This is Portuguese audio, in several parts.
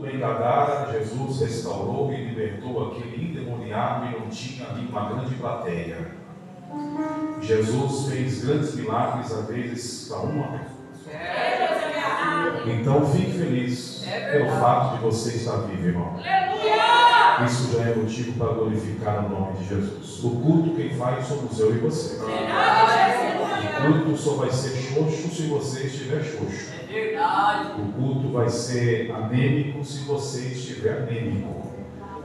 Em Gadara, Jesus restaurou e libertou aquele endemoniado e não tinha ali uma grande plateia. Jesus fez grandes milagres, às vezes, para uma pessoa. Então fique feliz pelo fato de você estar vivo, irmão. Isso já é motivo para glorificar o nome de Jesus. O culto quem faz somos eu e você. O culto só vai ser xoxo se você estiver xoxo. O culto vai ser anêmico se você estiver anêmico.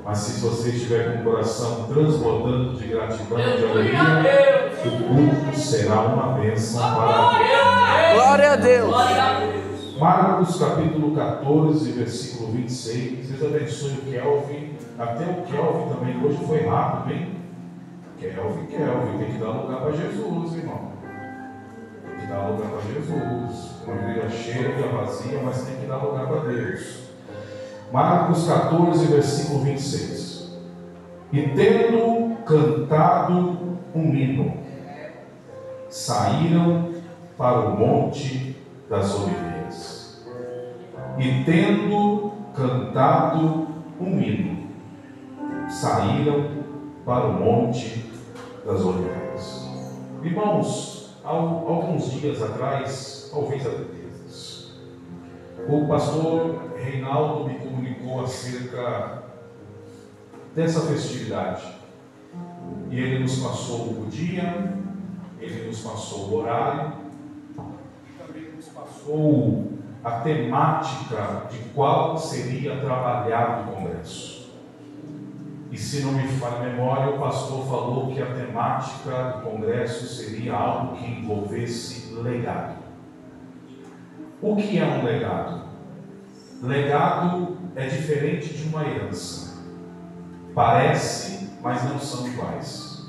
Mas se você estiver com o coração transbordando de gratidão e de alegria, o culto será uma bênção para Deus. Glória a Deus. Marcos capítulo 14, versículo 26. Deus abençoe o Kelvin. Até o Kelvin também hoje foi rápido, hein? Kelvin, tem que dar lugar para Jesus, irmão. Tem que dar lugar para Jesus. Uma igreja cheia, vazia, mas tem que dar lugar para Deus. Marcos 14, versículo 26. E tendo cantado um hino, saíram para o monte das Oliveiras. E tendo cantado um hino, saíram para o monte das Oliveiras. Irmãos, há alguns dias atrás, talvez há certezas, o pastor Reinaldo me comunicou acerca dessa festividade. E ele nos passou o dia, ele nos passou o horário, e também nos passou a temática de qual seria trabalhado o congresso. E se não me falha a memória, o pastor falou que a temática do congresso seria algo que envolvesse legado. O que é um legado? Legado é diferente de uma herança. Parece, mas não são iguais.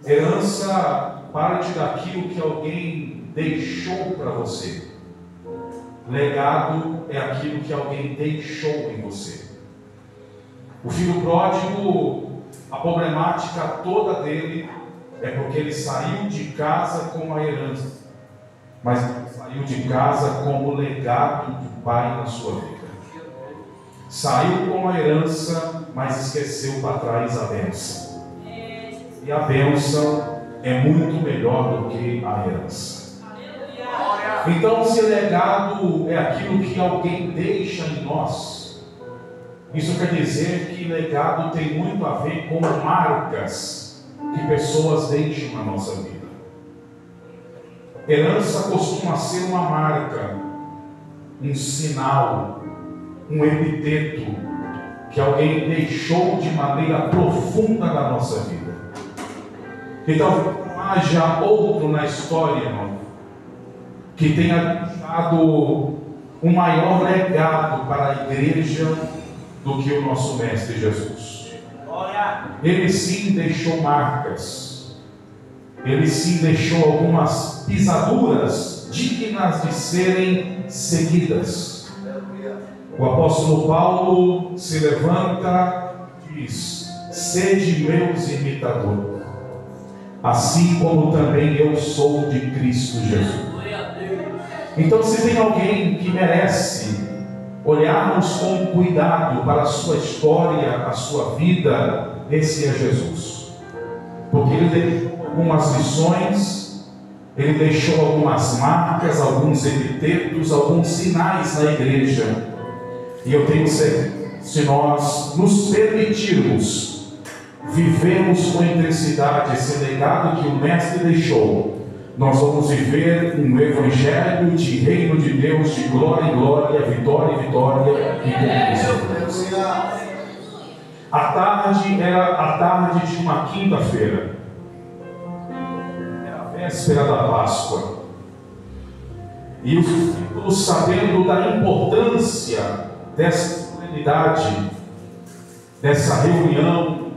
Herança parte daquilo que alguém deixou para você. Legado é aquilo que alguém deixou em você. O filho pródigo, a problemática toda dele é porque ele saiu de casa com a herança, mas saiu de casa com o legado do pai na sua vida. Saiu com a herança, mas esqueceu para trás a bênção. E a bênção é muito melhor do que a herança. Então, se legado é aquilo que alguém deixa em nós, isso quer dizer que legado tem muito a ver com marcas que pessoas deixam na nossa vida. Herança costuma ser uma marca, um sinal, um epiteto que alguém deixou de maneira profunda na nossa vida. Então, não haja outro na história, irmão, que tenha deixado um maior legado para a igreja do que o nosso Mestre Jesus. Ele sim deixou marcas, ele sim deixou algumas pisaduras dignas de serem seguidas. O apóstolo Paulo se levanta e diz: sede meus imitadores, assim como também eu sou de Cristo Jesus. Então, se tem alguém que merece olharmos com cuidado para a sua história, a sua vida, esse é Jesus. Porque ele deixou algumas lições, ele deixou algumas marcas, alguns epitetos, alguns sinais na igreja. E eu tenho certeza, se nós nos permitirmos vivermos com intensidade esse legado que o Mestre deixou, nós vamos viver um evangelho de reino de Deus, de glória em glória, vitória em vitória e conquista. A tarde era a tarde de uma quinta-feira, era a véspera da Páscoa, e os discípulos, sabendo da importância dessa solenidade, dessa reunião,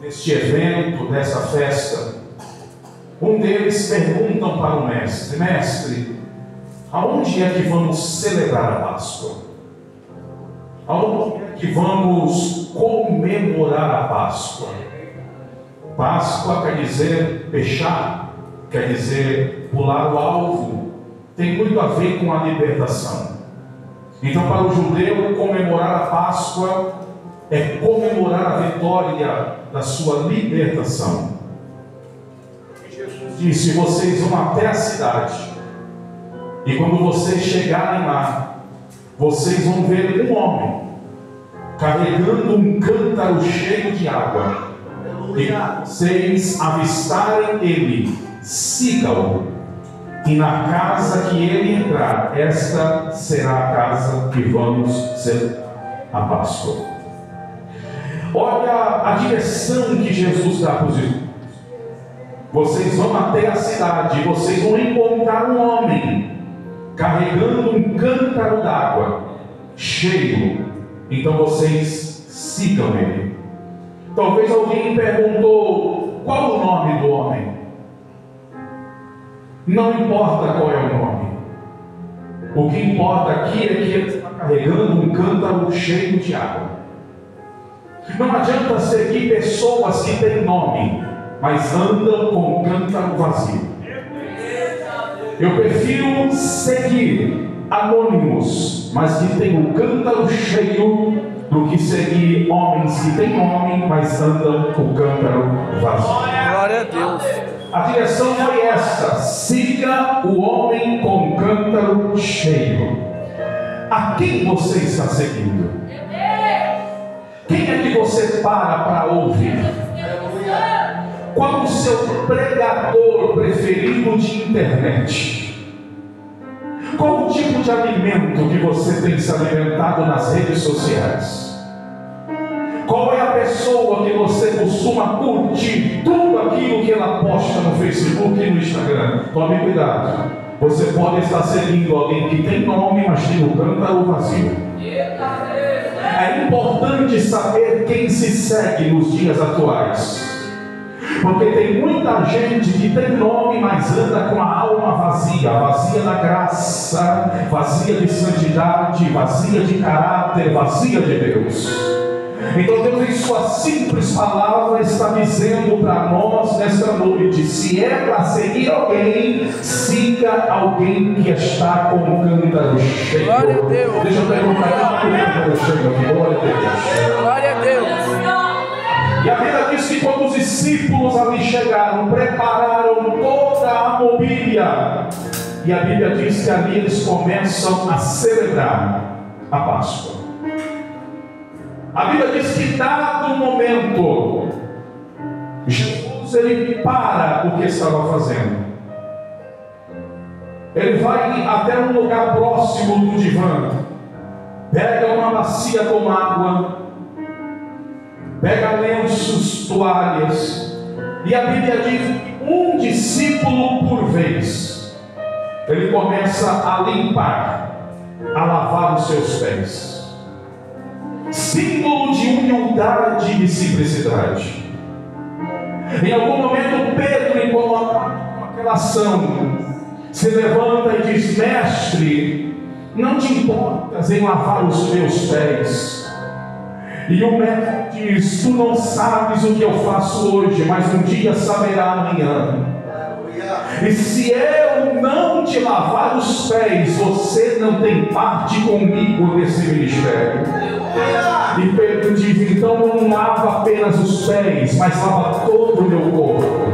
deste evento, dessa festa, um deles perguntam para o mestre: mestre, aonde é que vamos celebrar a Páscoa? Aonde é que vamos comemorar a Páscoa? Páscoa quer dizer fechar, quer dizer pular o alvo, tem muito a ver com a libertação. Então, para o judeu, comemorar a Páscoa é comemorar a vitória da sua libertação. E Jesus disse: vocês vão até a cidade, e quando vocês chegarem lá, vocês vão ver um homem carregando um cântaro cheio de água. E vocês avistarem ele, sigam-o, e na casa que ele entrar, esta será a casa que vamos celebrar a Páscoa. Olha a direção que Jesus dá para os irmãos. Vocês vão até a cidade, vocês vão encontrar um homem carregando um cântaro d'água cheio. Então vocês sigam ele. Talvez alguém perguntou: qual o nome do homem? Não importa qual é o nome. O que importa aqui é que ele está carregando um cântaro cheio de água. Não adianta seguir pessoas que têm nome, mas andam com o cântaro vazio. Eu prefiro seguir anônimos, mas que têm o cântaro cheio, do que seguir homens que têm nome, mas andam com o cântaro vazio. Glória a Deus. A direção foi esta: siga o homem com o cântaro cheio. A quem você está seguindo? Quem é que você para ouvir? Qual o seu pregador preferido de internet? Qual o tipo de alimento que você tem se alimentado nas redes sociais? Qual é a pessoa que você costuma curtir tudo aquilo que ela posta no Facebook e no Instagram? Tome cuidado. Você pode estar seguindo alguém que tem nome, mas tem o cântaro vazio. É importante saber quem se segue nos dias atuais. Porque tem muita gente que tem nome, mas anda com a alma vazia, vazia da graça, vazia de santidade, vazia de caráter, vazia de Deus. Então Deus, em sua simples palavra, está dizendo para nós nesta noite: se é para seguir alguém, siga alguém que está com o cântaro cheio. Glória a Deus. Deixa eu perguntar: quem está com o cântaro cheio aqui? Glória a Deus. Glória a Deus. E a Bíblia diz que quando os discípulos ali chegaram, prepararam toda a mobília. E a Bíblia diz que ali eles começam a celebrar a Páscoa. A Bíblia diz que dado o momento, Jesus ele para o que estava fazendo. Ele vai até um lugar próximo do divã, pega uma bacia com água, pega lenços, toalhas, e a Bíblia diz que um discípulo por vez, ele começa a limpar, a lavar os seus pés. Símbolo de humildade e de simplicidade. Em algum momento Pedro, incomodado com aquela ação, se levanta e diz: mestre, não te importas em lavar os meus pés? E o mestre diz: tu não sabes o que eu faço hoje, mas um dia saberá amanhã. E se eu não te lavar os pés, você não tem parte comigo nesse ministério. E Pedro diz: então não lava apenas os pés, mas lava todo o meu corpo.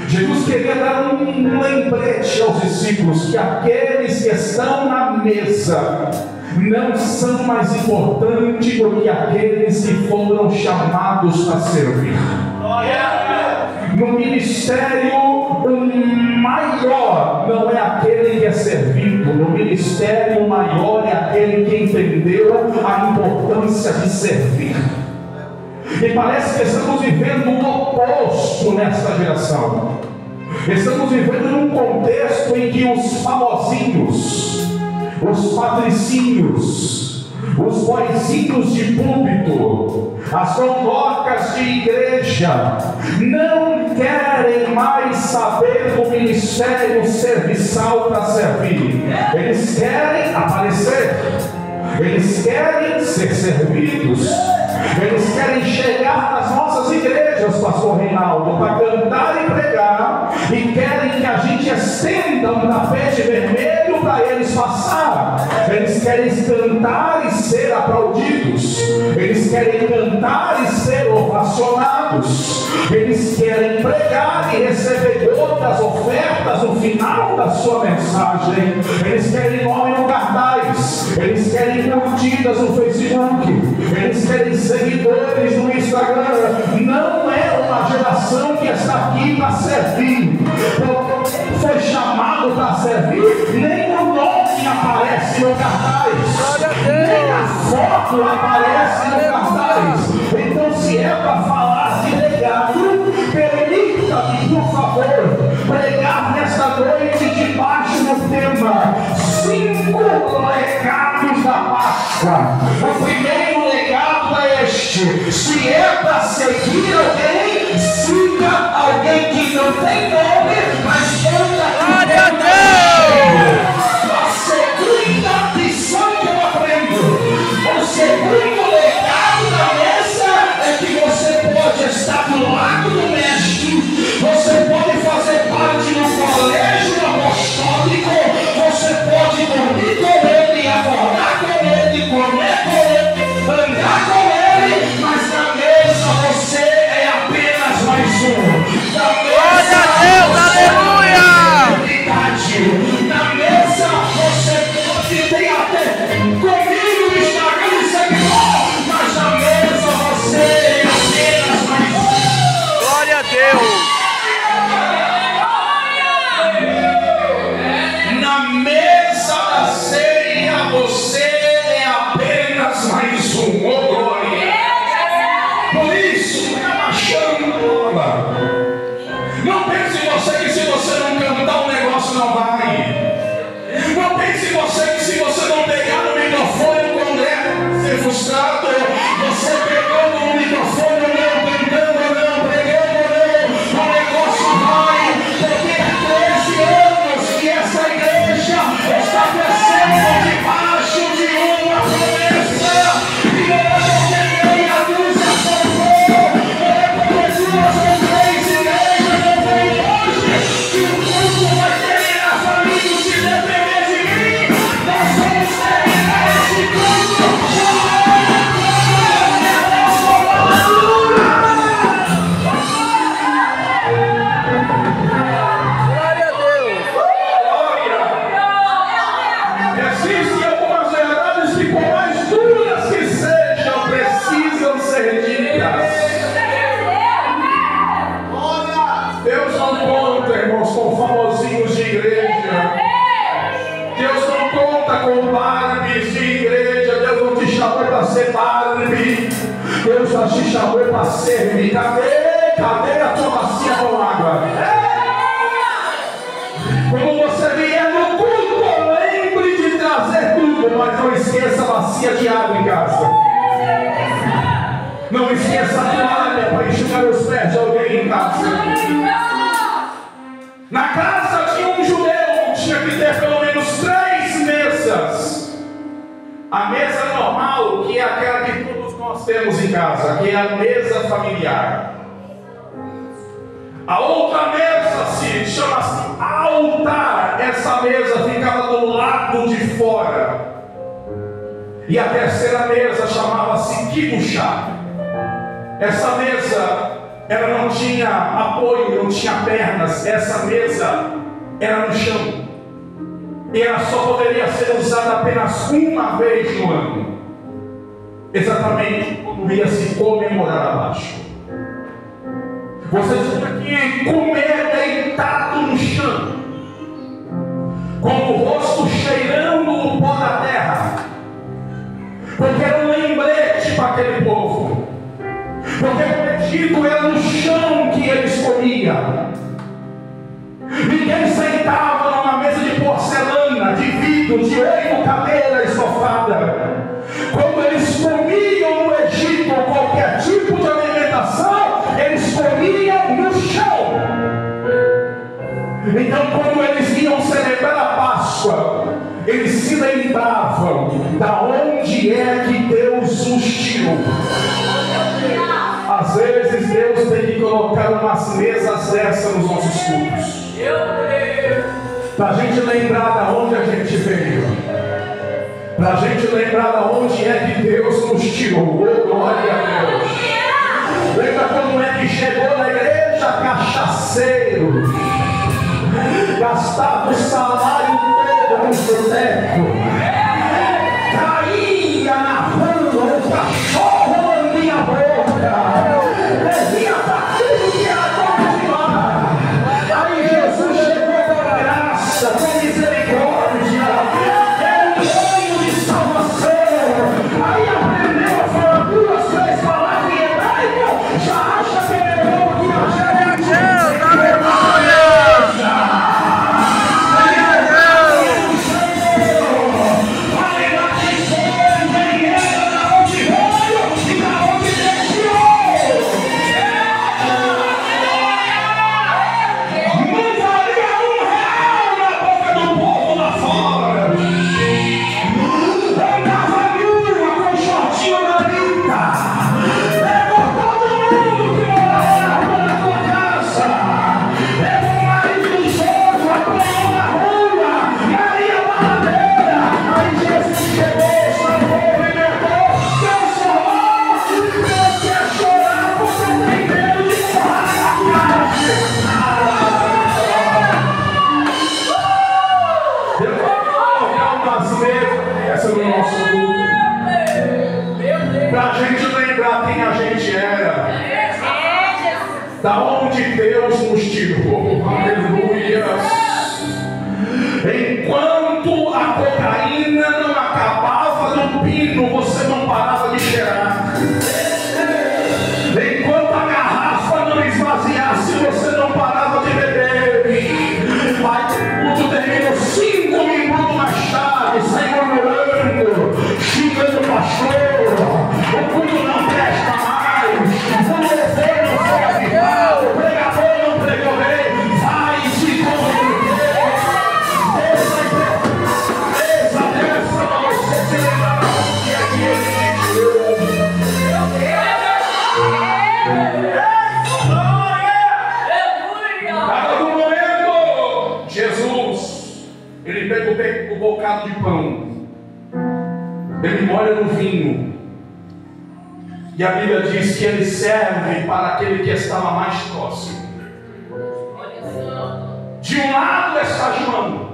Jesus queria dar um lembrete aos discípulos que aqueles que estão na mesa não são mais importantes do que aqueles que foram chamados para servir. No ministério, o maior não é aquele que é servido. No ministério, o maior é aquele que entendeu a importância de servir. E parece que estamos vivendo o oposto nesta geração. Estamos vivendo num contexto em que os famosinhos, os patricinhos, os boizinhos de púlpito, as fofocas de igreja, não querem mais saber do ministério serviçal para servir. Eles querem aparecer, eles querem ser servidos, Eles querem chegar nas nossas igrejas, pastor Reinaldo, para cantar e pregar, e querem que a gente estenda um tapete vermelho para eles passar. Eles querem cantar e ser aplaudidos. Eles querem cantar e ser ovacionados. Eles querem pregar e receber outras ofertas no final da sua mensagem. Eles querem nome no cartaz. Eles querem curtidas no Facebook. Eles querem seguidores no Instagram. Não é uma geração que está aqui para servir. Foi chamado para servir, nem o nome aparece no cartaz, nem a foto aparece no cartaz. Então, se é para falar de legado, permita-me, por favor, pregar nesta noite debaixo do tema 5 legados da Páscoa. O primeiro legado é este: se é para seguir alguém, siga alguém que não tem nome, mas glória a Deus! A segunda lição que eu aprendo, o segundo legado da mesa é que você pode estar do lado do mestre, você pode fazer parte do colégio apostólico, você pode dormir com ele, acordar com ele, comer com ele, andar com ele, mas na mesa você é apenas mais um. Glória a Deus, aleluia! Na mesa você pode ter até comigo no Instagram e seguidor, mas na mesa você é apenas mais um. Glória a Deus! Na mesa da ceia você é apenas mais um. Oh, glória! Por isso, fica baixando a bola. Não pense em você que se você não cantar o negócio não vai. Não pense em você que se você não pegar no microfone o congresso vai ser frustrado. Você pegando no microfone ou não, cantando ou não, pregando ou não, o negócio vai. Porque há 13 anos que essa igreja está crescendo debaixo de uma promessa. E não é porque meia dúzia formou, não é porque 2 ou 3 igrejas não vem hoje que o culto vai terminar falido. Se depender de mim, nós vamos terminar esse culto. Glória a Deus! Existem algumas verdades que, por mais duras que sejam, precisam ser ditas. Deus não conta, irmãos, com famosinhos de igreja. Deus não conta com Barbies de igreja. Deus não te chamou para ser Barbie. Deus já te chamou para servir. Cadê a tua bacia com água? Quando você vier no culto, lembre de trazer tudo, mas não esqueça a bacia de água em casa. Não esqueça a toalha para enxugar os pés de alguém em casa. Na casa de um judeu tinha que ter pelo menos 3 mesas. A mesa normal, que é aquela que todos nós temos em casa, que é a mesa familiar. A outra mesa chama-se altar. Essa mesa ficava do lado de fora. E a terceira mesa chamava-se kibushá. Essa mesa, ela não tinha apoio, não tinha pernas. Essa mesa era no chão. E ela só poderia ser usada apenas uma vez no ano. Exatamente quando ia se comemorar abaixo. Você tinha que comer deitado no chão, com o rosto cheirando o pó da terra, porque era um lembrete para aquele povo. Porque o Egito era no chão que eles comiam. Ninguém sentava numa mesa de porcelana, de vidro, de 8 cadeiras estofada. Quando eles comiam no Egito qualquer tipo de alimentação, eles comiam no chão. Então, quando eles iam celebrar a Páscoa, eles se lembravam da onde é que Deus os tirou. Às vezes Deus tem que colocar umas mesas dessas nos nossos cultos, para a gente lembrar de onde a gente veio, para a gente lembrar de onde é que Deus nos tirou. Oh, glória a Deus. Lembra como é que chegou na igreja? Cachaceiro, gastava o salário todo no boteco, caía na rua, o cachorro lambia a boca, bebia para tudo que era bom de lá. Aí Jesus chegou com graça, com misericórdia, é um sonho de salvação. Aí aprendeu a falar 2, 3 palavras em hebraico, já acha que é bom que a gente pra gente lembrar quem a gente era, da onde Deus nos tirou. Aleluia. Enquanto a cocaína não acabava no pino, você não parava de cheirar. Enquanto a garrafa não esvaziasse, você não parava de beber. Mas tudo terminou 5 minutos mais tarde, sem murmurando, xingando o pastor. O culto não presta mais, o louvor não foi avivado, o pregador não pregou bem. Vai e se converter. Essa para você se lembrar que aqui ele te tirou. Cada momento, Jesus, ele pega o bocado de pão, ele molha no vinho. E a Bíblia diz que ele serve para aquele que estava mais próximo. De um lado está João,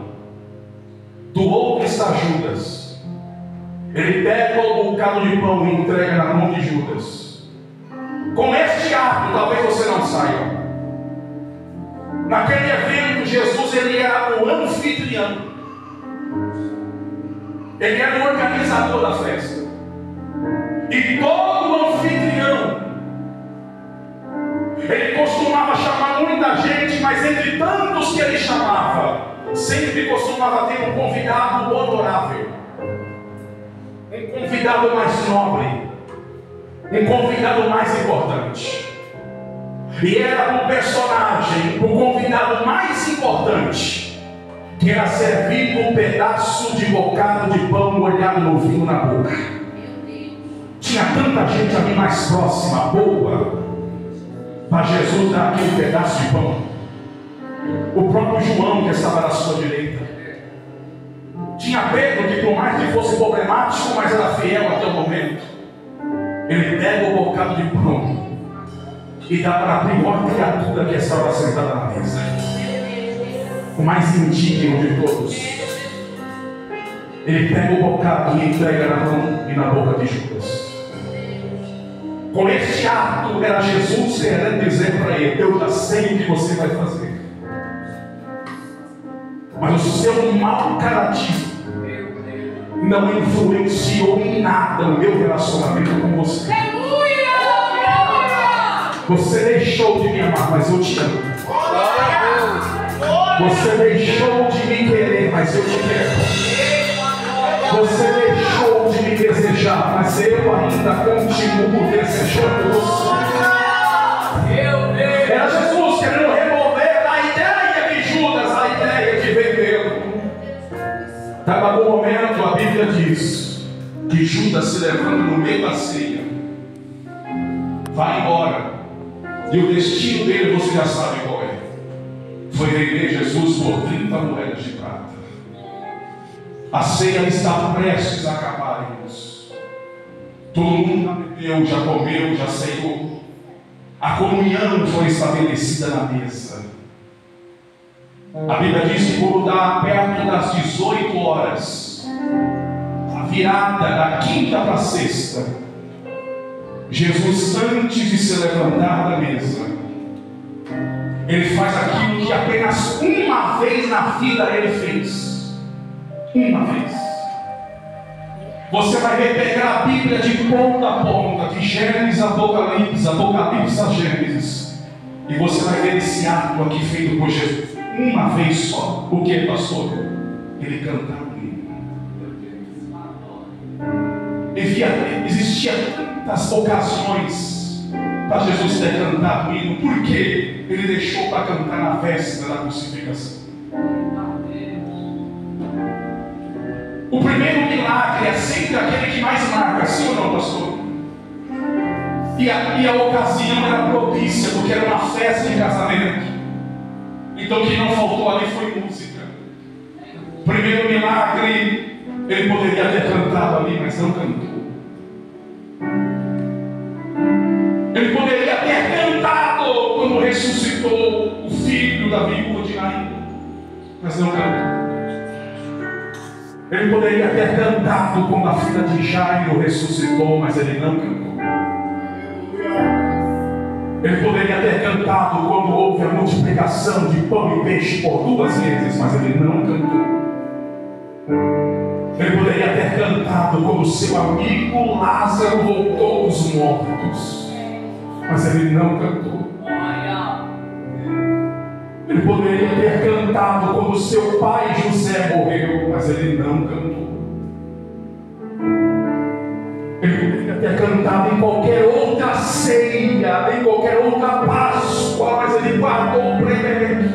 do outro está Judas. Ele pega o bocado de pão e entrega na mão de Judas. Com este ato, talvez você não saiba, naquele evento Jesus ele era o anfitrião. Ele era o organizador da festa. E todo anfitrião, ele costumava chamar muita gente, mas entre tantos que ele chamava, sempre costumava ter um convidado honorável, um convidado mais nobre, um convidado mais importante. E era um personagem, o convidado mais importante, que era servido um pedaço de bocado de pão molhado no vinho na boca. Tinha tanta gente ali mais próxima, boa, para Jesus dar aquele pedaço de pão. O próprio João, que estava na sua direita. Tinha Pedro, que por mais que fosse problemático, mas era fiel até o momento. Ele pega o bocado de pão e dá para a pior criatura que estava sentada na mesa, o mais indigno de todos. Ele pega o bocado e entrega na mão e na boca de Judas. Com este ato, era Jesus querendo dizer para ele: eu já sei o que você vai fazer, mas o seu mau caráter não influenciou em nada o meu relacionamento com você. Você deixou de me amar, mas eu te amo. Você deixou de me querer, mas eu te quero. Você deixou de me desejar, mas eu ainda continuo desejando você. Era Jesus querendo remover a ideia de Judas, a ideia de vendê-lo. Estava no momento, a Bíblia diz que Judas se levanta no meio da ceia, vai embora, e o destino dele você já sabe qual é. Foi vender Jesus por 30 moedas de prata. A ceia está prestes a acabar, irmãos. Todo mundo já bebeu, já comeu, já ceiou. A comunhão foi estabelecida na mesa. A Bíblia diz que quando dá perto das 18 horas, a virada da quinta para a sexta, Jesus, antes de se levantar da mesa, ele faz aquilo que apenas uma vez na vida ele fez. Uma vez. Você vai pegar a Bíblia de ponta a ponta, de Gênesis a Apocalipse, Apocalipse a Gênesis, e você vai ver esse ato aqui feito por Jesus uma vez só. O que, pastor? Ele cantava o hino. Existia tantas ocasiões para Jesus ter cantado o hino. Por que ele deixou para cantar na véspera da crucificação? O primeiro milagre é sempre aquele que mais marca, sim ou não, pastor? E a ocasião era propícia, porque era uma festa de casamento. Então o que não faltou ali foi música. O primeiro milagre, ele poderia ter cantado ali, mas não cantou. Ele poderia ter cantado quando ressuscitou o filho da viúva de Naim, mas não cantou. Ele poderia ter cantado quando a filha de Jairo ressuscitou, mas ele não cantou. Ele poderia ter cantado quando houve a multiplicação de pão e peixe por 2 vezes, mas ele não cantou. Ele poderia ter cantado quando seu amigo Lázaro voltou dos mortos, mas ele não cantou. Ele poderia ter cantado quando seu pai José morreu, mas ele não cantou. Ele poderia ter cantado em qualquer outra ceia, em qualquer outra Páscoa, mas ele guardou o primeiro.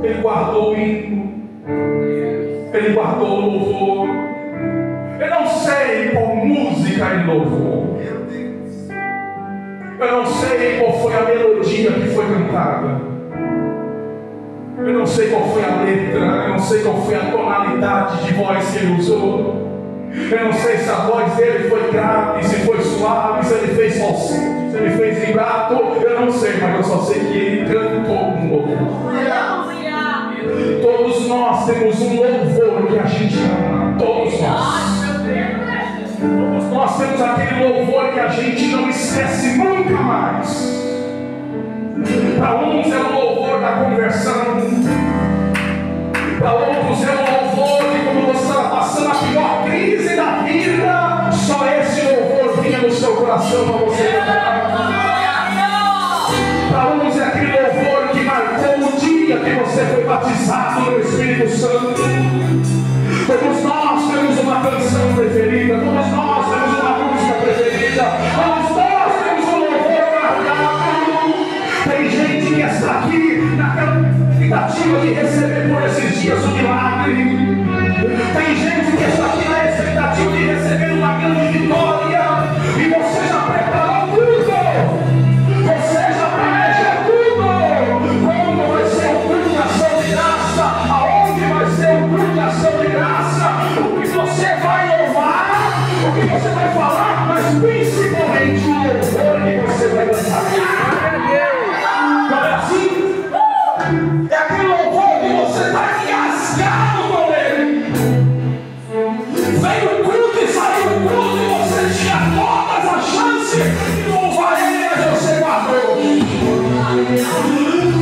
Ele guardou o hino. Ele guardou o louvor. Eu não sei qual música ele louvou. Eu não sei qual foi a melodia que foi cantada. Eu não sei qual foi a letra. Eu não sei qual foi a tonalidade de voz que ele usou. Eu não sei se a voz dele foi grave, se foi suave, se ele fez falsete, se ele fez vibrato. Eu não sei, mas eu só sei que ele cantou um louvor. Todos nós temos um louvor que a gente ama. Todos nós. Todos nós temos aquele louvor que a gente não esquece nunca mais. Para uns é o louvor da conversão. Para outros é o louvor de quando você está passando a pior crise da vida. Só esse louvor vinha no seu coração para você cantar. Para uns é aquele louvor que marcou o dia que você foi batizado no Espírito Santo. Todos nós temos uma canção preferida. Todos nós temos uma música preferida. Todos nós temos um louvor marcado. Tem gente que está aqui naquela expectativa de receber por esses dias o milagre. Tem gente que está aqui na expectativa de receber uma grande vitória. E você já preparou tudo. Você já planejou tudo. Quando vai ser o culto de ação de graça? Aonde vai ser o culto de ação de graça? O que você vai louvar? O que você vai falar? Mas principalmente o louvor que você vai cantar. Não é assim? É aquele louvor que você está engasgado com ele. Veio o culto e saiu o culto e você tinha todas as chances de louvar ele, mas você guardou.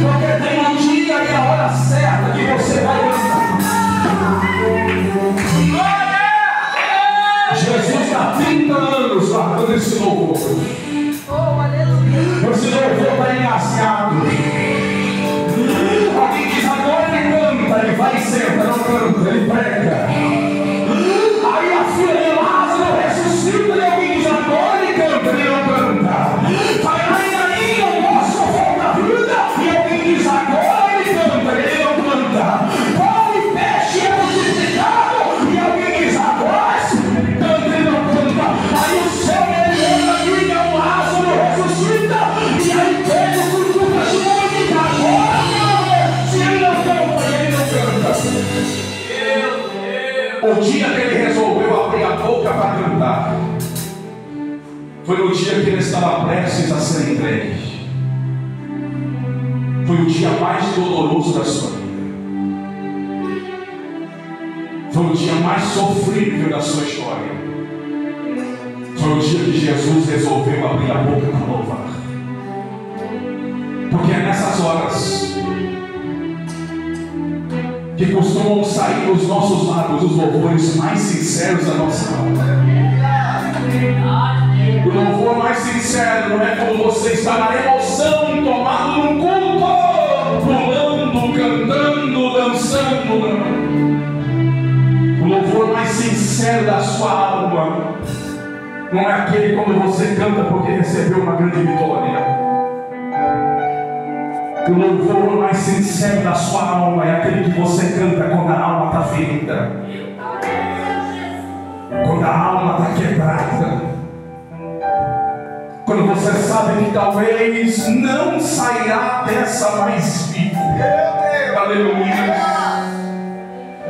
Porque tem um dia e a hora certa que você vai cantar. Jesus está 30 anos guardando esse louvor. Esse louvor está engasgado. Alguém diz agora ele canta, ele vai e senta, não canta, ele prega. Aí a filha de Lázaro ressuscita e alguém diz agora ele canta, ele não canta. Vai lá e aí o moço volta à vida e alguém diz agora ele canta, ele não canta. Pão e peixe é multiplicado e alguém diz agora ele canta. Foi no dia que ele estava prestes a ser entregue. Foi o dia mais doloroso da sua vida. Foi o dia mais sofrível da sua história. Foi o dia que Jesus resolveu abrir a boca para louvar. Porque é nessas horas que costumam sair dos nossos lábios os louvores mais sinceros da nossa alma. O louvor mais sincero não é quando você está na emoção, tomado num culto, pulando, cantando, dançando. O louvor mais sincero da sua alma não é aquele quando você canta porque recebeu uma grande vitória. O louvor mais sincero da sua alma é aquele que você canta quando a alma está ferida, quando a alma está quebrada, quando você sabe que talvez não sairá dessa mais vivo. Aleluia.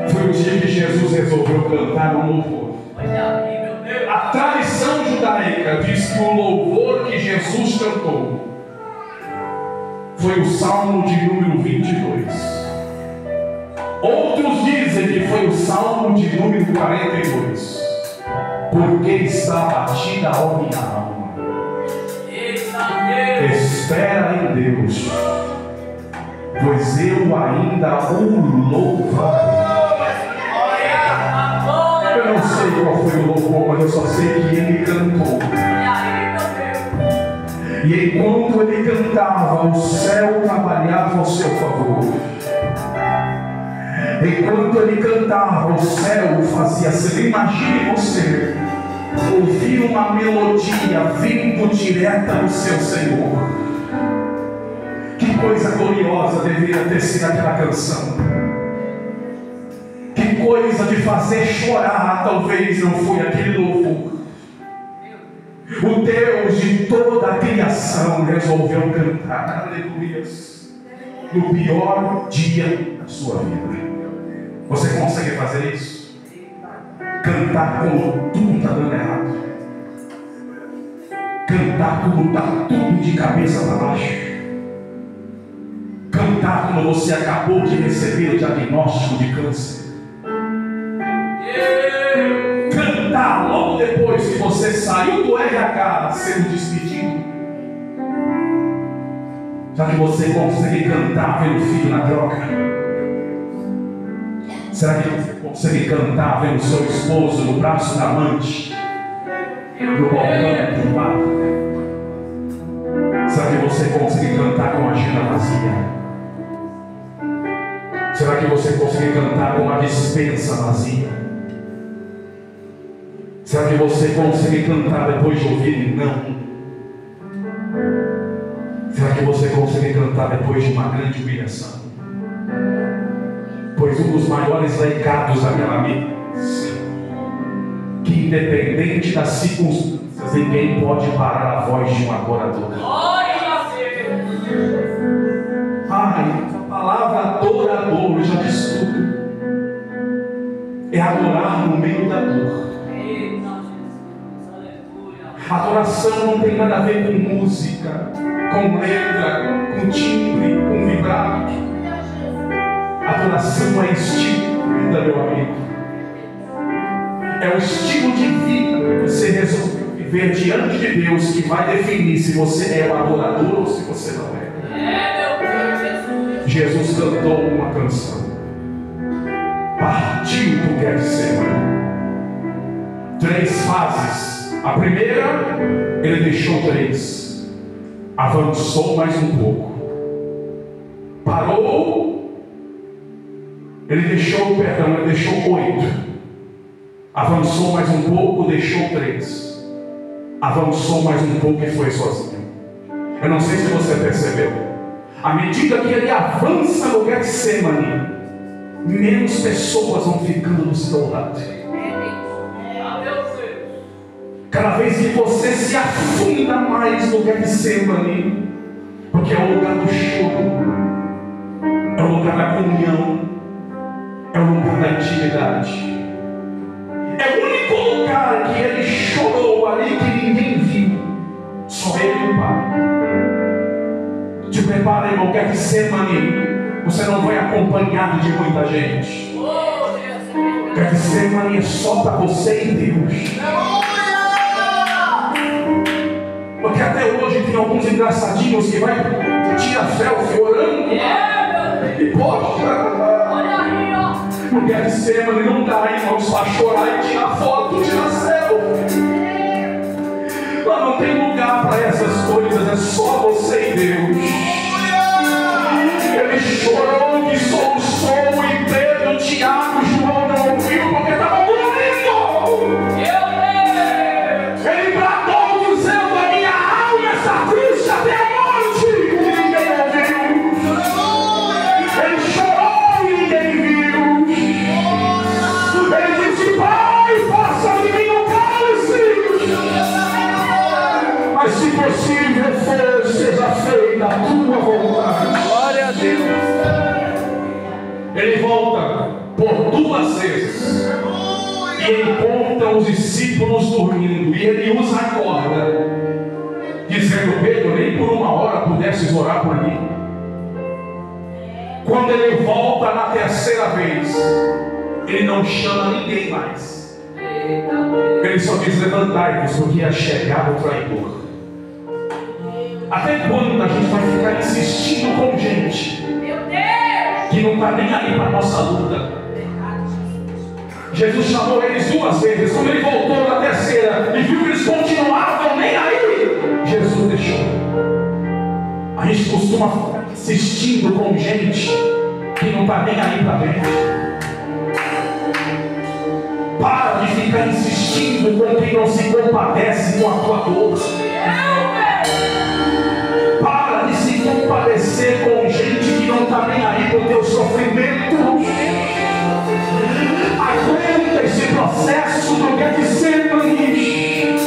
Foi o dia que Jesus resolveu cantar um louvor. A tradição judaica diz que o louvor que Jesus cantou foi o Salmo de número 22. Outros dizem que foi o Salmo de número 42. Porque está abatida a minha alma. Espera em Deus, pois eu ainda o louvarei. Eu não sei qual foi o louvor, mas eu só sei que ele cantou. E enquanto ele cantava, o céu trabalhava ao seu favor. Enquanto ele cantava, o céu fazia assim. Imagine você ouvir uma melodia vindo direta do seu Senhor. Que coisa gloriosa deveria ter sido aquela canção. Que coisa de fazer chorar, talvez não foi aquele louvor. O Deus de toda a criação resolveu cantar, aleluia, no pior dia da sua vida. Você consegue fazer isso? Cantar quando tudo está dando errado. Cantar quando está tudo de cabeça para baixo. Cantar quando você acabou de receber o diagnóstico de câncer. Cantar logo depois que você saiu do RH sendo despedido. Será que você consegue cantar vendo o filho na droga? Será que você consegue cantar vendo seu esposo no braço da amante, no balcão do bar? Será que você consegue cantar com a agenda vazia? Será que você consegue cantar com a despensa vazia? Será que você consegue cantar depois de ouvir não? Será que você consegue cantar depois de uma grande humilhação? Pois um dos maiores legados daquela vida, que independente das circunstâncias, ninguém pode parar a voz de um adorador. Ai, a palavra adorador já diz tudo. É adorar no meio da dor. Adoração não tem nada a ver com música, com letra, com timbre, com vibrato. Adoração é estilo de vida, meu amigo. É o estilo de vida que você resolveu viver diante de Deus que vai definir se você é um adorador ou se você não é. Jesus cantou uma canção. Partiu do Getsemane. 3 fases. A primeira, ele deixou 3. Avançou mais um pouco. Parou. Ele deixou 8. Avançou mais um pouco, deixou 3. Avançou mais um pouco e foi sozinho. Eu não sei se você percebeu. À medida que ele avança no Getsemane, menos pessoas vão ficando do seu lado. Cada vez que você se afunda mais no Getsemane, porque é o lugar do choro, é o lugar da comunhão, é o lugar da intimidade, é o único lugar que ele chorou ali que ninguém viu. Cuidado, irmão, quer que Getsemane, você não vai acompanhado de muita gente. Quer que Getsemane é só para você e Deus. Porque até hoje tem alguns engraçadinhos que vai tirar selfie orando. E poxa, no Getsemane não dá, irmãos, para chorar e tirar foto, tirar selfie. Lá não tem lugar para essas coisas, é só você e Deus. Ele chorou, que soluçou, e Pedro, Tiago, João não ouviu porque estavam dormindo. Ele bradou dizendo: a minha alma está triste até a morte. E ninguém ouviu. Ele chorou e ninguém viu. Ele disse: Pai, passa de mim o cálice. Mas se possível seja feita a tua vontade. Glória a Deus. Ele volta por 2 vezes e encontra os discípulos dormindo, e ele usa a corda, dizendo: Pedro, nem por 1 hora pudesses orar por mim. Quando ele volta na 3ª vez, ele não chama ninguém mais. Ele só diz: levantai-vos, porque é chegado o traidor. Até quando a gente vai ficar insistindo com gente que não está nem aí para a nossa luta? Jesus chamou eles 2 vezes. Quando ele voltou na 3ª e viu que eles continuavam nem aí, Jesus deixou. A gente costuma ficar insistindo com gente que não está nem aí para gente. Para de ficar insistindo com quem não se compadece com a tua dor. Para de se compadecer com gente que não está nem aí com o teu sofrimento. Aguenta esse processo do Getsemane,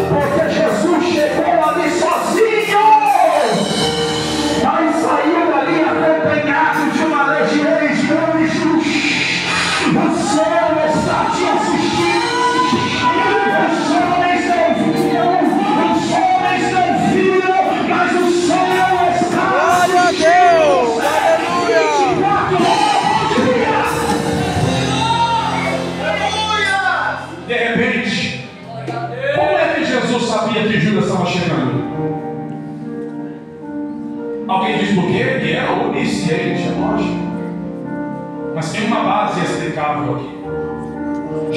porque Jesus chegou ali sozinho, mas saiu dali acompanhado de uma legião de anjos. O céu está te assistindo. Os homens não viram, mas o céu está. Glória a Deus. Aleluia. De repente, como é que Jesus sabia que Judas estava chegando? Alguém diz por quê? Ele era onisciente, é lógico. Mas tem uma base explicável aqui.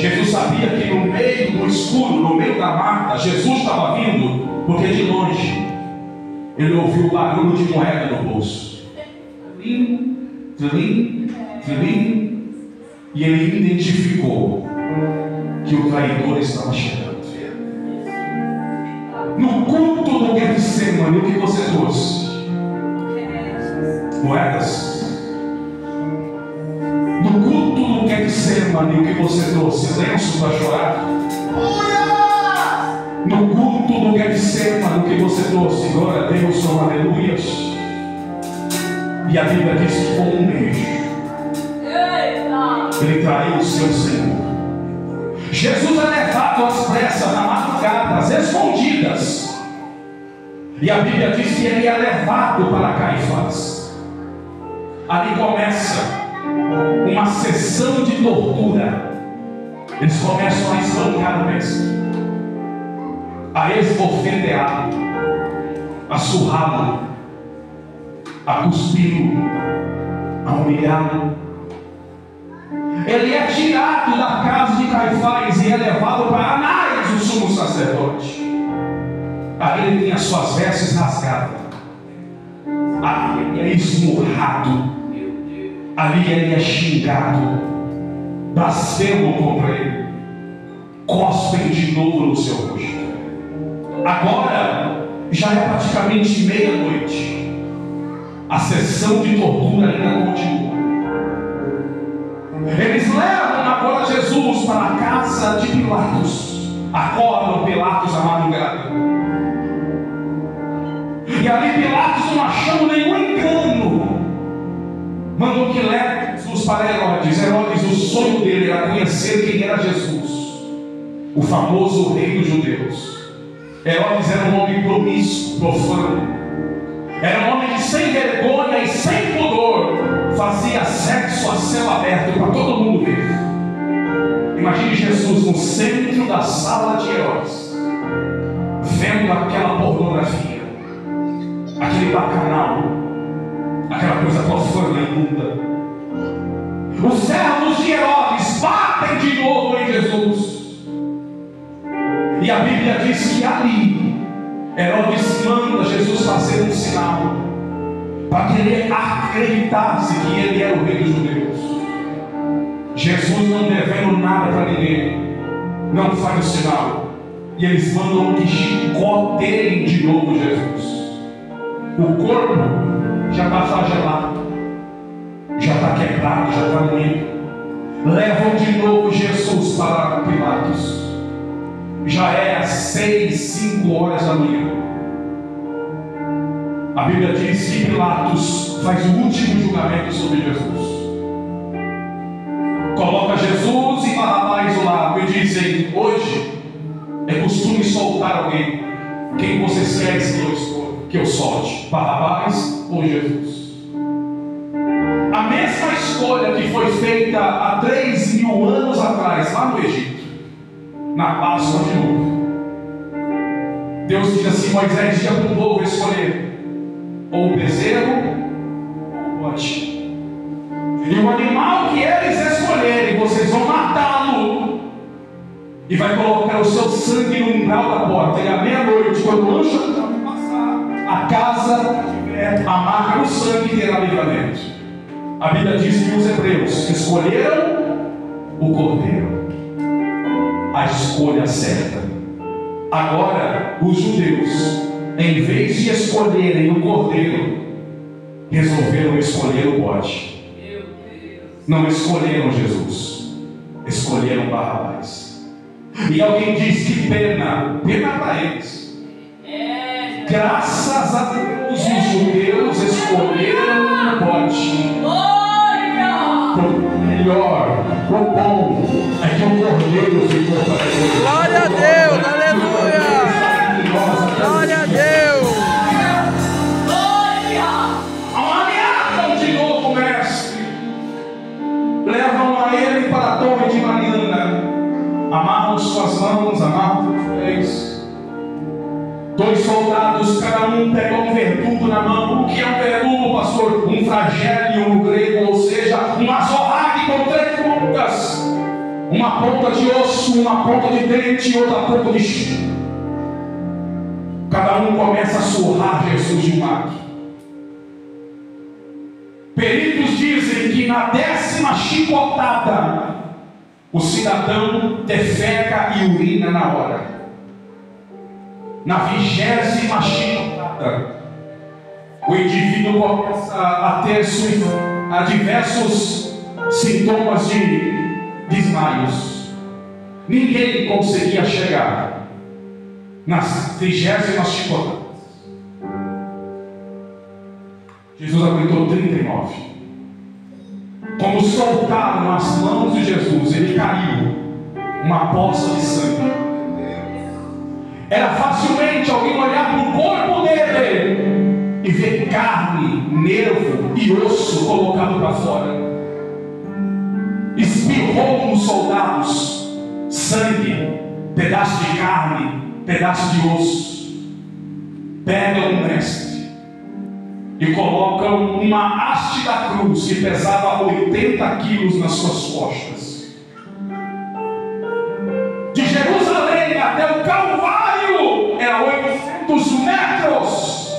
Jesus sabia que no meio do escuro, no meio da mata, Jesus estava vindo, porque de longe ele ouviu o barulho de moeda no bolso. Trim, trim, trim. E ele identificou que o traidor estava chegando. No culto do Getsemane, o que você trouxe? Moedas? No culto do Getsemane, o que você trouxe? Lenço para chorar? No culto do Getsemane, o que você trouxe? Glória a Deus, são aleluias. E a Bíblia diz que com um beijo ele traiu o seu Senhor. Jesus é levado às pressas, na madrugada, às escondidas. E a Bíblia diz que ele é levado para Caifás. Ali começa uma sessão de tortura. Eles começam a espancar o mestre, a esbofeteá-lo, a surrá-lo, a cuspir-lo, a humilhá-lo. Ele é tirado da casa de Caifás e é levado para Anás, o sumo sacerdote. Ali ele tem as suas vestes rasgadas, ali ele é esmurrado, ali ele é xingado, blasfemam contra ele, cospem de novo no seu rosto. Agora já é praticamente meia-noite, a sessão de tortura ainda continua. Eles levam agora Jesus para a casa de Pilatos, acordam Pilatos à madrugada, e ali Pilatos, não achando nenhum engano, mandou que leve Jesus para Herodes. Herodes, o sonho dele era conhecer quem era Jesus, o famoso rei dos judeus. Herodes era um homem promíscuo, profano. Era um homem que sem vergonha e sem pudor fazia sexo a céu aberto para todo mundo ver. Imagine Jesus no centro da sala de Herodes, vendo aquela pornografia, aquele bacanal, aquela coisa profana e imunda. Os servos de Herodes batem de novo em Jesus. E a Bíblia diz que ali Herodes manda Jesus fazer um sinal para que ele acreditasse que ele era o rei dos judeus. Jesus, não devendo nada para ninguém, não faz o sinal. E eles mandam que chicoteiem de novo Jesus. O corpo já está flagelado, já está quebrado, já está moído. Levam de novo Jesus para Pilatos. Já é às 6, 5 horas da manhã. A Bíblia diz que Pilatos faz o último julgamento sobre Jesus. Coloca Jesus e Barrabás ao lado e dizem: hoje é costume soltar alguém. Quem vocês querem que eu solte? Barrabás ou Jesus? A mesma escolha que foi feita há 3.000 anos atrás, lá no Egito, na Páscoa de novo. Deus diz assim: Moisés dizia para o povo escolher ou o bezerro ou o bode. E o animal que eles escolherem, vocês vão matá-lo e vai colocar o seu sangue no umbral da porta. E à meia-noite, quando o anjo passar, a casa tiver a marca do sangue terá livramento. A Bíblia diz que os hebreus escolheram o cordeiro, a escolha certa. Agora, os judeus, em vez de escolherem o cordeiro, resolveram escolher o bode. Não escolheram Jesus, escolheram Barrabás. E alguém diz que pena para eles. Graças a Deus, os judeus escolheram o bode. O melhor, o bom, é que o cordeiro ficou para eles. Glória a Deus, aleluia! Glória a Deus! Amanhã de novo, mestre. Levam a ele para a torre de Mariana. Amarram suas mãos, amarram os pés. 2 soldados, cada um pega um verdugo na mão. O que é um verdugo, pastor? Um flagélio no grego, ou seja, um azorrague com 3 pontas. Uma ponta de osso, uma ponta de dente e outra ponta de chifre. Cada um começa a surrar Jesus de um lado. Peritos dizem que na 10ª chicotada, o cidadão defeca e urina na hora. Na 20ª chicotada, o indivíduo começa a ter diversos sintomas de desmaios. Ninguém conseguia chegar nas 30ª chicotada. Jesus aguentou 39. Quando soltaram as mãos de Jesus, ele caiu, uma poça de sangue. Era facilmente alguém olhar para o corpo dele e ver carne, nervo e osso colocado para fora. Espirrou nos soldados sangue, pedaço de carne, pedaço de osso. Pegam o mestre e colocam uma haste da cruz que pesava 80 quilos nas suas costas. De Jerusalém até o Calvário era 800 metros.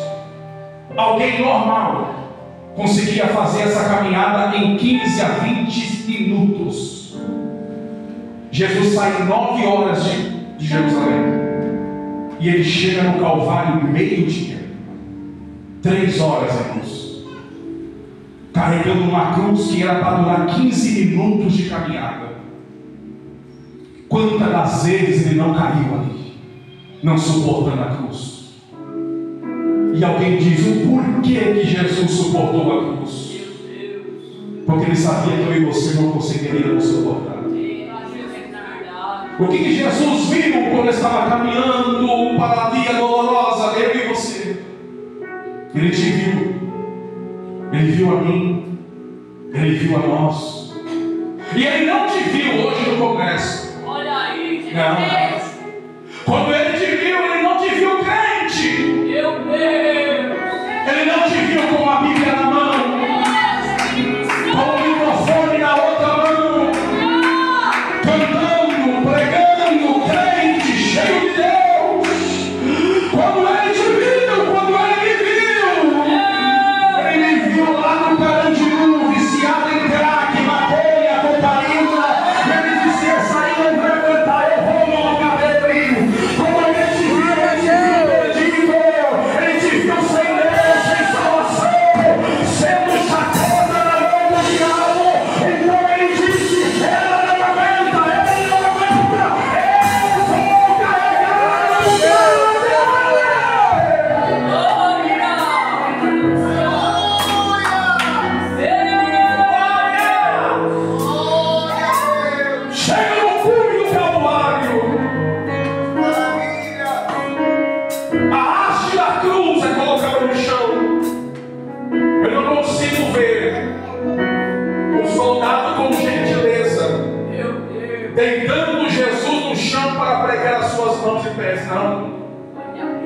Alguém normal conseguia fazer essa caminhada em 15 a 20 minutos. Jesus sai 9 horas de Jerusalém e ele chega no Calvário meio-dia. 3 horas a cruz, carregando uma cruz que era para durar 15 minutos de caminhada. Quantas das vezes ele não caiu ali, não suportando a cruz? E alguém diz: o porquê que Jesus suportou a cruz? Porque ele sabia que eu e você não conseguiríamos suportar. O que Jesus viu quando estava caminhando para a via dolorosa, eu e você? Ele te viu viu a mim, Ele viu a nós. E Ele não te viu hoje no congresso. Olha aí, não. Quando Ele te viu, Ele não te viu crente. Meu Deus. Ele não te viu com a Bíblia na mão, com o microfone na outra mão, cantando, pregando, crente, cheio de Deus. Quando Ele te viu, quando Ele me viu lá no Carandiru, viciado em crack, maconha, cocaína. Ele disse: essa aí não vai cantar, eu vou no cabelo. Quando Ele te viu, Ele te viu sem Deus, sem salvação, sendo chacota na mão do diabo. Então Ele disse: ela não aguenta, ele não aguenta, eu vou carregar o chega no cume do Calvário. A haste da cruz é colocada no chão. Eu não consigo ver o soldado com gentileza Meu Deus. deitando Jesus no chão para pregar as suas mãos e pés. Não.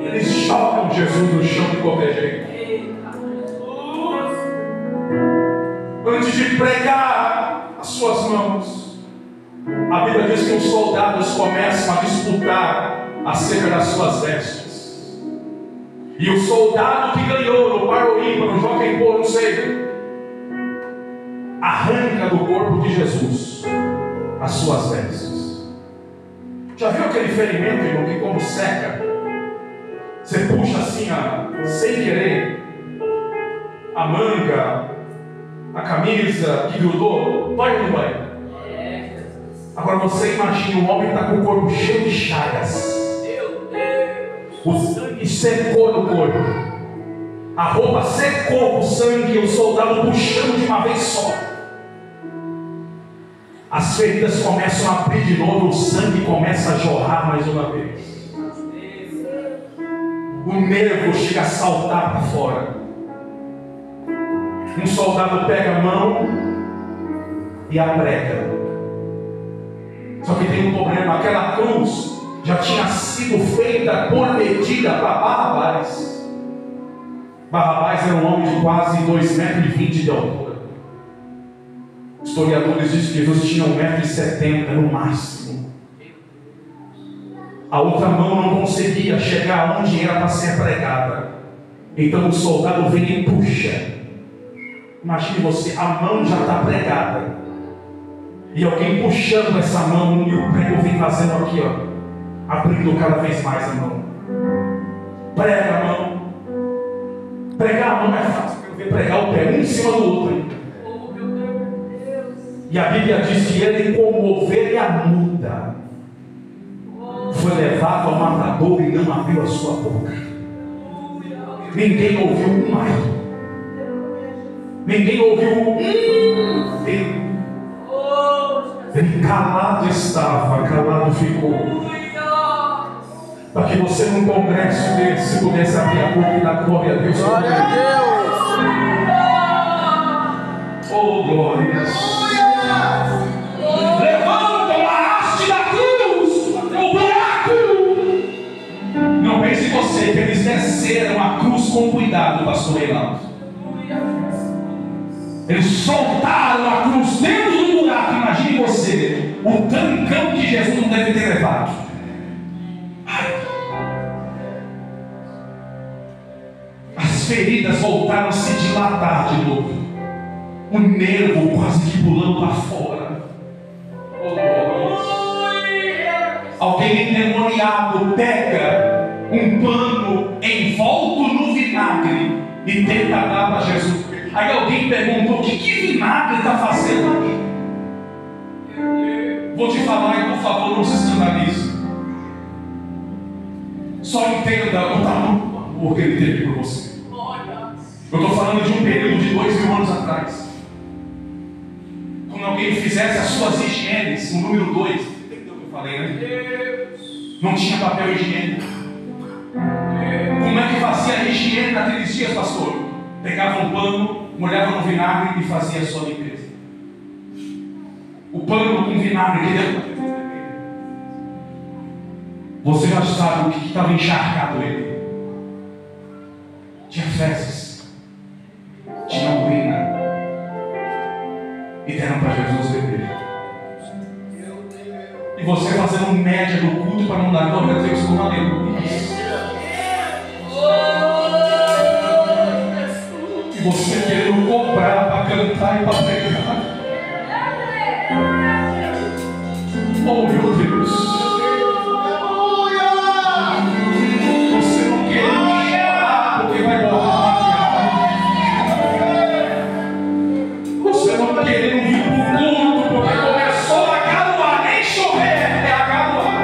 Eles jogam Jesus no chão de qualquer jeito. Eita, Jesus. Antes de pregar as suas mãos, a Bíblia diz que os soldados começam a disputar acerca das suas vestes. E o soldado que ganhou no par ou ímpar, no jockey pô, não sei, arranca do corpo de Jesus as suas vestes. Já viu aquele ferimento, irmão, que como seca, você puxa assim, sem querer, a manga, a camisa que grudou, dói ou não dói? Agora você imagina um homem que está com o corpo cheio de chagas. Meu Deus. O sangue secou no corpo. A roupa secou com o sangue e o soldado puxando de uma vez só. As feridas começam a abrir de novo, o sangue começa a jorrar mais uma vez. O nervo chega a saltar para fora. Um soldado pega a mão e a prega. Só que tem um problema, aquela cruz já tinha sido feita por medida para Barrabás. Barrabás era um homem de quase 2,20 metros de altura. Historiadores dizem que Jesus tinha 1,70 m no máximo. A outra mão não conseguia chegar onde era para ser pregada. Então o soldado vem e puxa. Imagine você, a mão já está pregada. E alguém puxando essa mão e o prego vem fazendo aqui, ó, abrindo cada vez mais a mão. Prega a mão. Pregar a mão é fácil, pregar o pé um em cima do outro. Oh, meu Deus. E a Bíblia diz que ele, como ovelha muda, foi levado ao matador e não abriu a sua boca. Ninguém ouviu um ai. Ninguém ouviu um Deus. Ele calado estava, calado ficou. Para que você num congresso desse pudesse abrir a boca e dar glória a Deus. Glória a Deus. Oh, glórias. Levantam a haste da cruz, o buraco. Não pense você que eles desceram a cruz com cuidado, pastor Reinaldo. Eles soltaram a cruz dentro do buraco. Imagine você, o tancão que Jesus não deve ter levado. As feridas voltaram a se dilatar de novo. O nervo quase que pulando lá fora. Alguém endemoniado pega um pano envolto no vinagre e tenta dar para Jesus. Aí alguém perguntou: o que vinagre está fazendo aqui? Vou te falar e por favor não se escandalize. Só entenda o tamanho do amor que ele teve por você. Eu estou falando de um período de 2000 anos atrás. Quando alguém fizesse as suas higienes, o número 2, entendeu o que eu falei, né? Não tinha papel higiênico. Como é que fazia a higiene naqueles dias, pastor? Pegava um pano, molhava no vinagre e fazia a sua limpeza. O pano com vinagre que deu. Você já sabe o que estava encharcado nele. Tinha fezes, tinha urina, e deram para Jesus beber. E você fazendo média do culto para não dar glória a Deus com aleluia. E você querendo comprar para cantar e para pregar. Oh meu Deus. Você não quer chorar porque vai morrer. Você não quer vir para o culto porque começou a garoar, nem chover, é a garoar.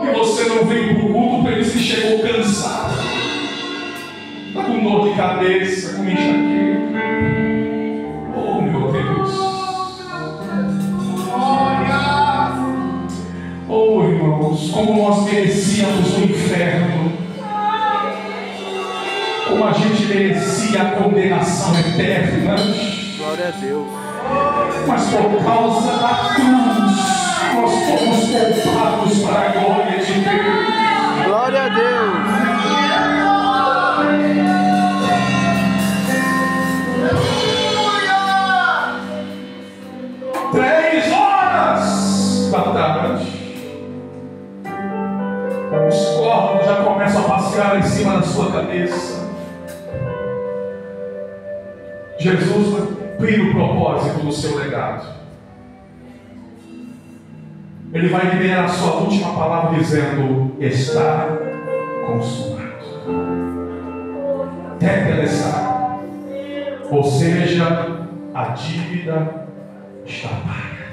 E você não vem para o culto porque ele se chegou cansado. Está com dor de cabeça, com enxaqueca. Oh meu Deus. Oh irmãos, como nós merecíamos o inferno, como a gente merecia a condenação eterna. Glória a Deus. Mas por causa da cruz, nós fomos poupados para a glória de Deus. Glória a Deus. 3 horas da tarde. Os corpos já começam a passear em cima da sua cabeça. Jesus vai cumprir o propósito do seu legado. Ele vai liberar a sua última palavra dizendo: está consumado. Tetelestai. Ou seja, a dívida está paga.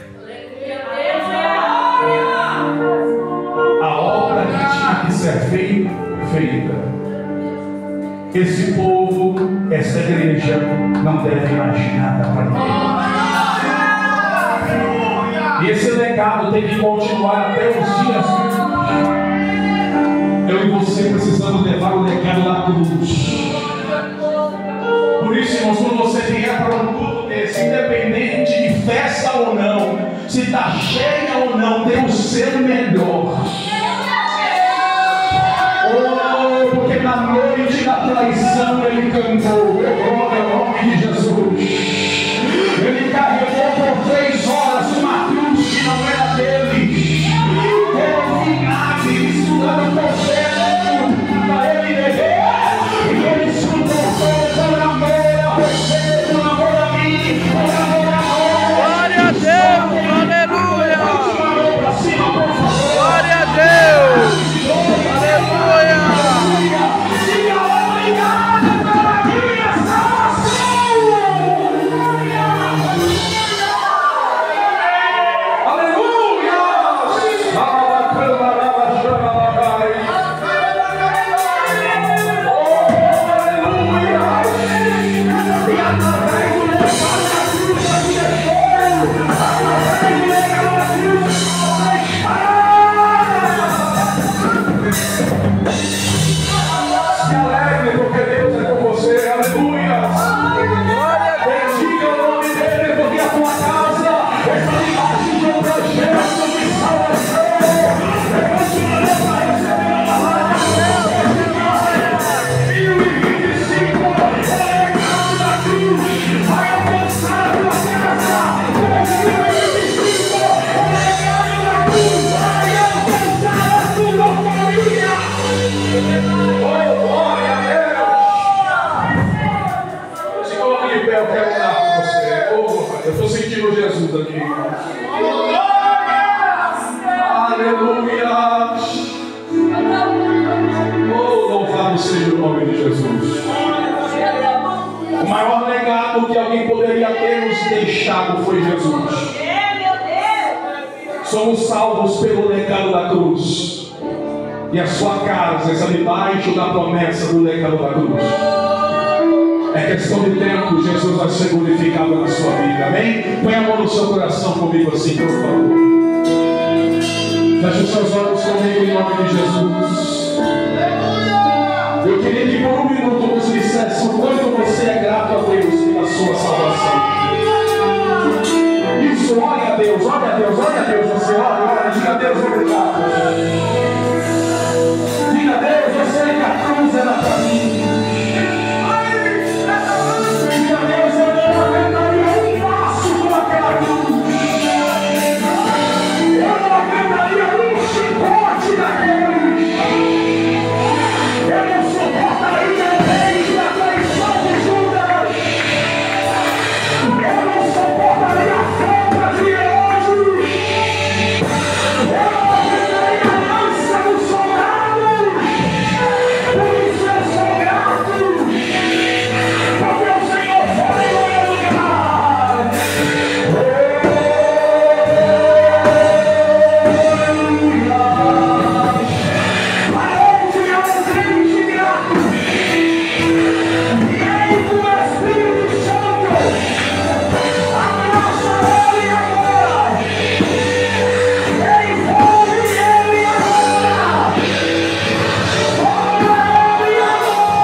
A obra que tinha que ser feita. Esse povo, essa igreja, não deve mais nada para ninguém. E esse legado tem que continuar até os dias. Eu e você precisamos levar o legado da cruz. Por isso, irmãos, quando você vier para um culto desse, independente de festa ou não, se está cheia ou não, tem o seu melhor. Oh, porque na noite da traição ele cantou, glória ao nome de Jesus. Ele carregou por 3 horas uma cruz que não era dele. Era vinagre misturado com ferro para ele beber. E ele suportou por amor a você, por amor a mim, por amor a nós. Glória a Deus, aleluia. Glória a Deus, aleluia. Eu estou sentindo Jesus aqui. Aleluia. Oh, louvado seja o nome de Jesus. O maior legado que alguém poderia ter nos deixado foi Jesus. Somos salvos pelo legado da cruz. E a sua casa está debaixo da promessa do legado da cruz. É questão de tempo, Jesus vai ser glorificado na sua vida, amém? Põe a mão no seu coração comigo assim, por favor. Feche os seus olhos comigo em nome de Jesus. Eu queria que por um minuto todos dissessem o quanto você é grato a Deus pela sua salvação. Isso, olha a Deus, olha a Deus, olha a Deus. Você olha, diga a Deus obrigado. Diga a Deus, eu sei que a cruz era para mim. Diga a Deus, eu não aguentaria um passo com aquela cruz. Eu não aguentaria um chicote daquele. Eu não suportaria o beijo da traição de Judas. Eu não suportaria a sombra de hoje. Eu não aguentaria a lança do soldado. Por isso eu sou grato. Porque o Senhor foi no meu lugar. Aonde eu entrei de grato. E aí com o Espírito Santo. Abraça ele agora. Envolve ele agora. Olha ele agora.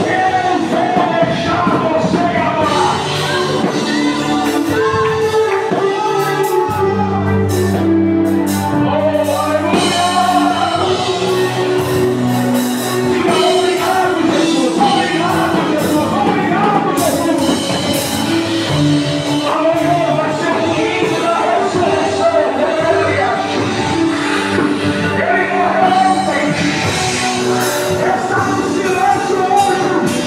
Eu vou deixar você amar. Oh, aleluia. Diga obrigado, Jesus. Obrigado, Jesus. Obrigado, Jesus. Amanhã vai ser o domingo da ressurreição. Aleluia. Ele morreu ontem. Está no silêncio hoje.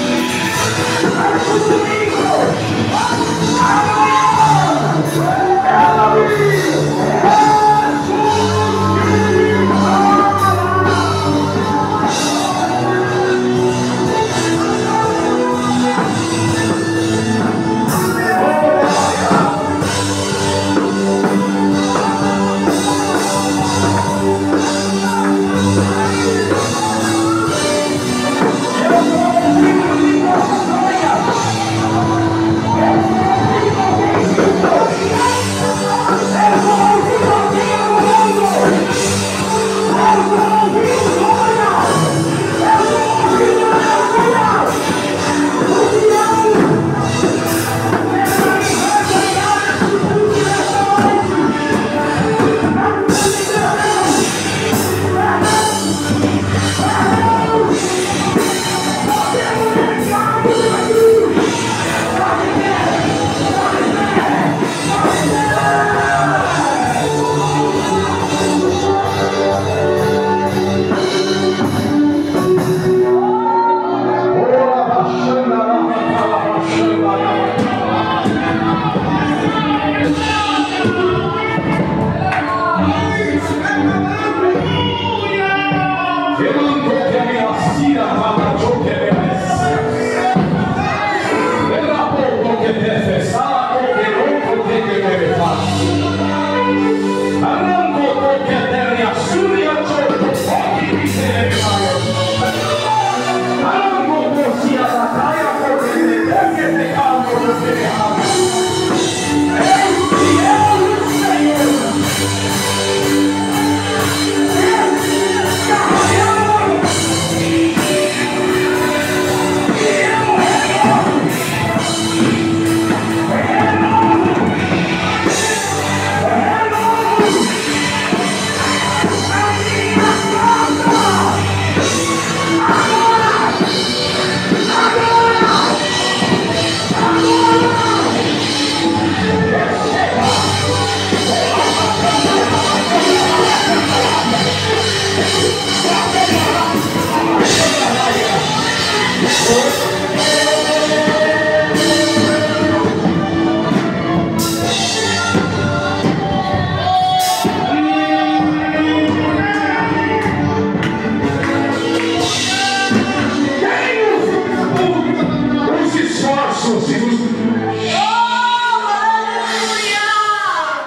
Mas o domingo. Amanhã. Ela me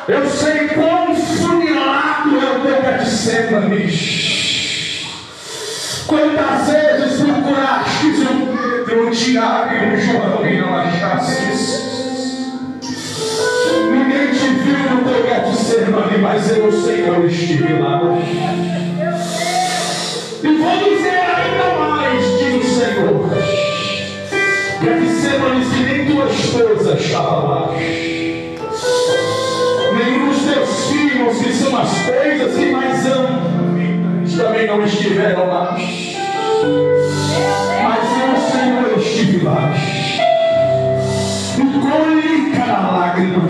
Eu sei quão funilado é o teu Getsemane. Quantas vezes procurastes o Pedro, o Tiago e o João e não achastes? Ninguém te viu no teu Getsemane, mas eu, Senhor, estive lá. E vou dizer ainda esposa estava lá. Nenhum dos teus filhos, que são as coisas que mais amam, eles também não estiveram lá. Mas eu, Senhor, estive lá. E colhi cada lágrima.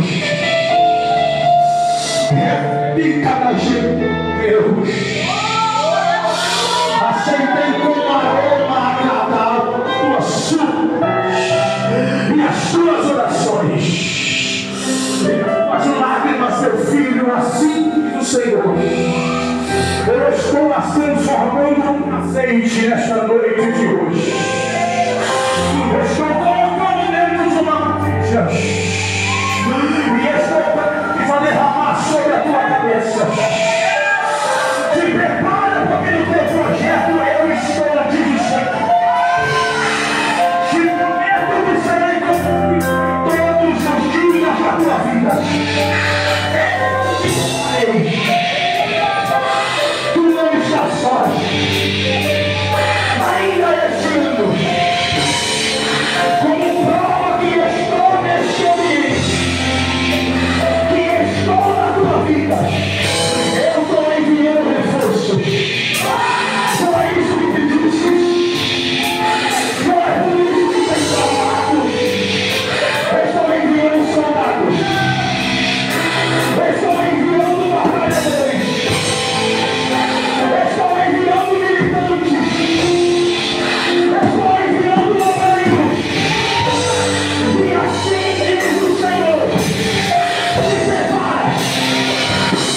E cada Deus. Aceitei com aroma agradável tuas súplicas e as tuas orações. As lágrimas, meu filho, assim diz o Senhor. Eu estou as transformando em azeite nesta noite de hoje. Eu estou colocando dentro de uma botija. E estou para derramar sobre a tua cabeça. Te prepara, porque no teu projeto eu estou a te dizer. Te prometo que serei contigo todos os dias da tua vida. Tu não estás só. Ainda este ano, como prova que estou neste ambiente, que estou na tua vida, eu estou enviando reforços. Não é isso que te disse. Não é por isso que tem trabalhado. Eu estou enviando soldados. Eu estou enviando batalhadores. Eu estou enviando militantes. Eu estou enviando obreiros. E assim diz o Senhor. Se prepara.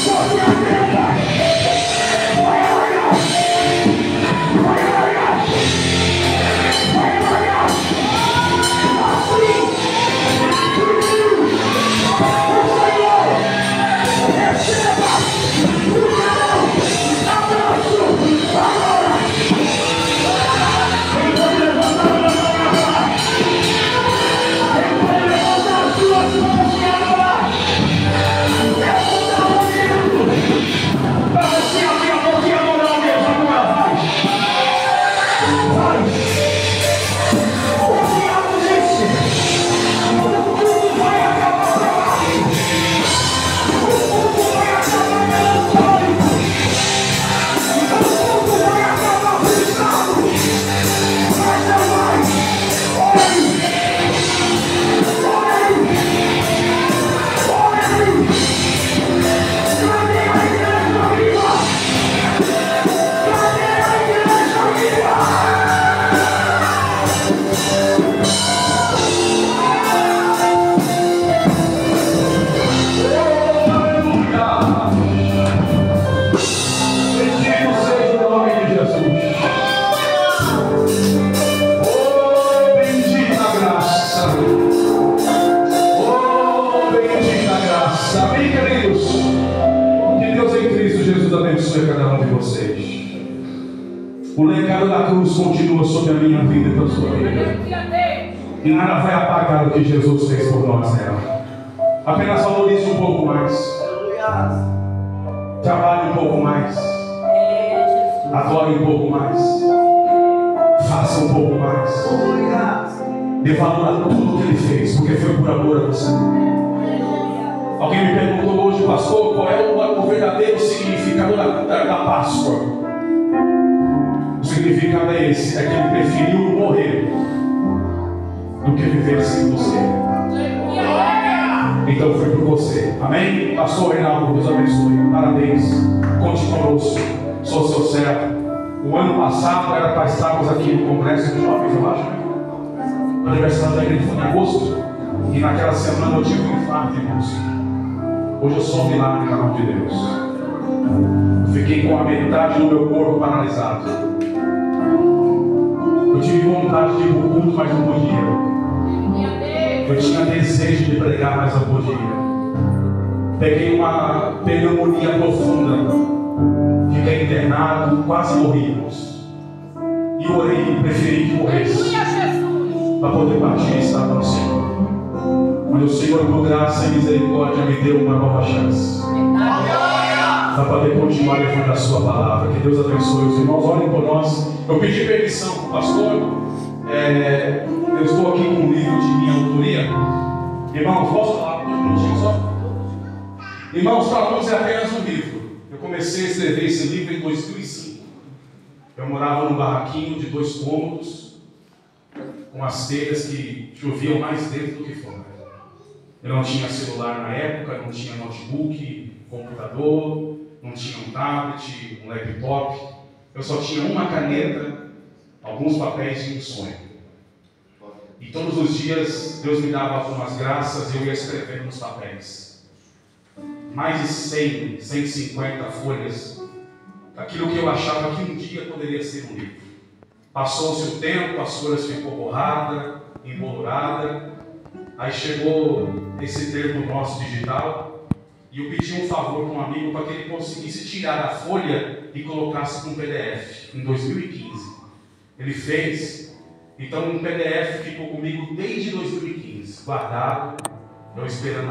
Porque a tenda vai alargar. Vai alargar. Vai alargar. Assim diz o Senhor. Receba o canal, abraço, agora. Quem pode levantar a mão agora? Quem pode levantar as suas mãos e adorar? Eu vou dar um minuto para você abrir a boca e adorar o Deus agora, vai. Vai. O diabo disse, o mundo vai acabar para baixo. O mundo vai acabar melancólico. O mundo vai acabar frustrado. Mas não vai. Ore. Cadê a igreja viva? Cadê a igreja viva? Bendito seja o nome de Jesus. Oh, bendita graça. Oh, bendita graça. Amém, queridos? Que Deus em Cristo Jesus abençoe cada um de vocês. O legado da cruz continua sobre a minha vida e pela sua vida. E nada vai apagar o que Jesus fez por nós nela. Apenas valorize um pouco mais. Trabalhe um pouco mais. Adore um pouco mais. Faça um pouco mais. Dê valor a tudo que Ele fez, porque foi por amor a você. Alguém me perguntou hoje, pastor, qual é o verdadeiro significado da Páscoa? O significado é esse: é que Ele preferiu morrer do que viver sem você. Então foi por você. Amém? Pastor Reinaldo, Deus abençoe. Parabéns. Conte conosco. Sou seu servo. O ano passado era para estarmos aqui no Congresso de Jovens, eu acho. O aniversário da igreja foi em agosto. E naquela semana eu tive um infarto, irmãos. Hoje eu sou um milagre na mão de Deus. Eu fiquei com a metade do meu corpo paralisado. Eu tive vontade de ir para o culto, mas não podia. Eu tinha desejo de pregar, mas não podia. Peguei uma pneumonia profunda. Fiquei internado, quase morrimos. E orei, preferi que morresse para poder partir e estar com o Senhor. Mas o Senhor, por graça e misericórdia, me deu uma nova chance para poder continuar levando a sua palavra. Que Deus abençoe os irmãos. Orem por nós. Eu pedi permissão para o pastor Eu estou aqui com um livro de minha autoria. Irmãos, posso falar por 2 minutinhos só? Irmãos, para alguns é apenas um livro. Eu comecei a escrever esse livro em 2005. Eu morava num barraquinho de 2 cômodos, com as telhas que choviam mais dentro do que fora. Eu não tinha celular na época, não tinha notebook, computador, não tinha um tablet, um laptop. Eu só tinha uma caneta, alguns papéis e um sonho. E todos os dias Deus me dava algumas graças e eu ia escrevendo nos papéis. Mais de 100, 150 folhas daquilo que eu achava que um dia poderia ser um livro. Passou-se o tempo, as folhas ficou borrada, embolurada. Aí chegou esse termo nosso digital e eu pedi um favor para um amigo para que ele conseguisse tirar a folha e colocasse com PDF em 2015. Ele fez, então um PDF ficou comigo desde 2015, guardado, eu esperando